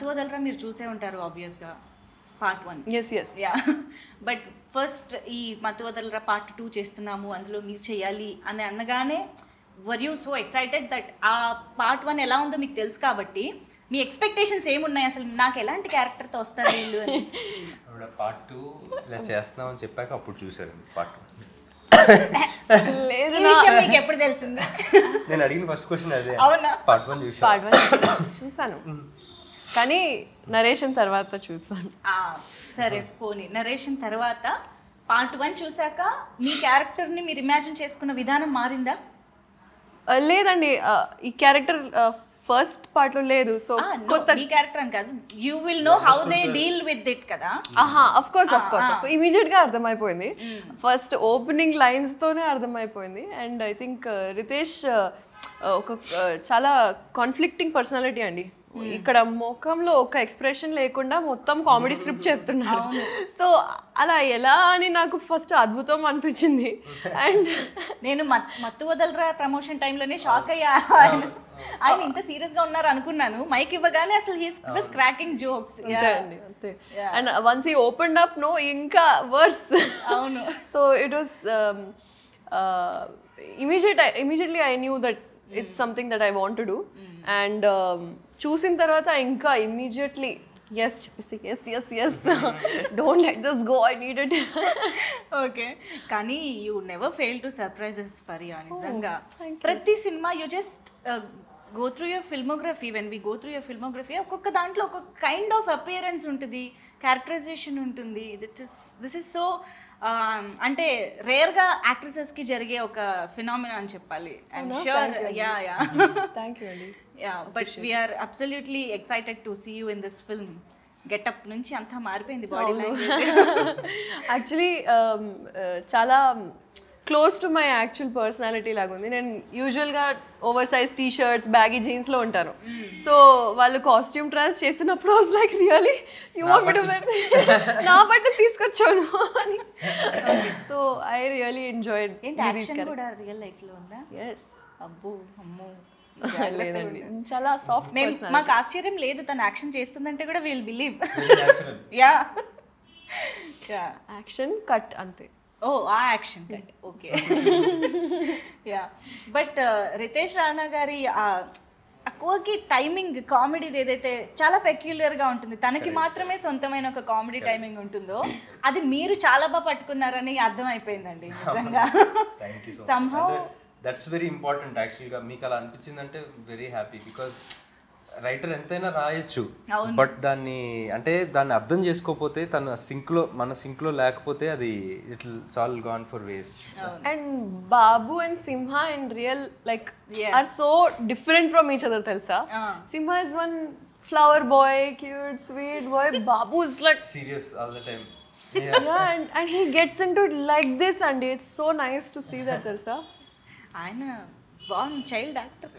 మత్తు వదలరా మీరు చూసే ఉంటారు ఆబ్వియస్గా part 1. Yes yes yeah but first ఈ మత్తు వదలరా పార్ట్ 2 చేస్తున్నాము అందులో మీరు చేయాలి అని అనగానే were you so excited that ఆ పార్ట్ 1 ఎలా ఉందో మీకు తెలుసు కాబట్టి మీ ఎక్స్పెక్టేషన్స్ ఏమున్నాయి అసలు నాకు ఎలాంటి క్యారెక్టర్తో వస్తారు వీళ్ళు అని? పార్ట్ 2 ఇలా చేస్తున్నాం అని చెప్పాక అప్పుడు చూసారు పార్ట్ 2. లేదు ఈ విషయం మీకు ఎప్పుడు తెలిసింది? నేను అడిగిన ఫస్ట్ క్వశ్చన్ అదే. అవునా? పార్ట్ 1 చూసాను. పార్ట్ 1 చూసాను కానీ నరేషన్ తర్వాత చూసాను. సరే పోనీ నరేషన్ తర్వాత పార్ట్ 1 చూసాక మీ క్యారెక్టర్ని మీరు ఇమాజిన్ చేసుకున్న విధానం మారిందా? లేదండి ఈ క్యారెక్టర్ ఫస్ట్ పార్ట్ లో లేదు. సో కొత్త మీ క్యారెక్టర్ అని కాదు, you will know how they deal with it కదా. అఫ్ కోర్స్ ఇమీడియట్ గా అర్థమైపోయింది. ఫస్ట్ ఓపెనింగ్ లైన్స్ తోనే అర్థమైపోయింది. అండ్ ఐ థింక్ రితేష్ ఒక చాలా కాన్ఫ్లిక్టింగ్ పర్సనాలిటీ అండి. ఇక్కడ ముఖంలో ఒక ఎక్స్ప్రెషన్ లేకుండా మొత్తం కామెడీ స్క్రిప్ట్ చెప్తున్నాడు. సో అలా ఎలా అని నాకు ఫస్ట్ అద్భుతం అనిపించింది. అండ్ నేను మత్తు వదలరా ప్రమోషన్ టైంలోనే షాక్ అయ్యా, ఆయన ఇంత సీరియస్ గా ఉన్నారు అనుకున్నాను. మైక్ ఇవ్వగానే అసలు హీస్ వాస్ క్రాకింగ్ జోక్స్. అంతే. And once he opened up no ఇంకా వర్స్. అవును. So it was immediately I knew that it's something that I want to do. And చూసిన తర్వాత ఇంకా ఇమ్మీడియట్లీ ఎస్ చెప్పేసి yes don't let this go, I need it. Okay, కానీ you never fail to surprises Faria. నిజంగా ప్రతి cinema you just go through your filmography. When we go through your filmography ఒక్కొక్క దాంట్లో ఒక్కొక్క కైండ్ ఆఫ్ అపియరెన్స్ ఉంటుంది, characterisation ఉంటుంది. This is so అంటే రేర్గా యాక్ట్రెసెస్కి జరిగే ఒక ఫినామినా అని చెప్పాలి. I'm sure. Yeah thank you అండి. But we're absolutely excited to see you in this film. Getup నుంచి అంతా మారిపోయింది బాడీ లాంగ్వేజ్. యాక్చువల్లీ చాలా close to my actual personality లాగా ఉంది. నేను యూజువల్గా oversize T shirts baggy జీన్స్లో ఉంటాను. సో వాళ్ళు కాస్ట్యూమ్ ట్రయల్స్ చేస్తున్నప్పుడు was like really you want me to wear నా బట్టలు తీసుకొచ్చాను అని. So I really enjoyed. కూడా రియల్ లైఫ్లో ఉందా? ఎస్. అబ్బో అమ్మో లేదండి, చాలా సాఫ్ట్. మాకు ఆశ్చర్యం లేదు తను యాక్షన్ చేస్తుందంటే కూడా will believe. Yeah action cut అంతే. ఓ ఆ action cut okay. Yeah but Ritesh Rana గారి కోకి టైమింగ్ కామెడీది ఏదైతే చాలా పెక్యులర్గా ఉంటుంది, తనకి మాత్రమే సొంతమైన ఒక కామెడీ టైమింగ్ ఉంటుందో అది మీరు చాలా బాగా పట్టుకున్నారని అర్థమైపోయిందండి నిజంగా. సంహౌ దట్స్ వెరీ ఇంపార్టెంట్ యాక్చువల్గా. మీకు అలా అనిపించిందంటే వెరీ హ్యాపీ. బికాజ్ రైటర్ ఎంతైనా రాయొచ్చు, బట్ దాన్ని అర్థం చేసుకోకపోతే మన సింక్లో లేకపోతే అది it's all gone for waste. And Babu and Simha in real like are so different from each other తెలుసా. Simha is one flower boy, cute sweet boy. Babu is like serious all the time. and he gets into it like this and it's so nice to see that తెలుసా. ఆయన బాగుంది child actor.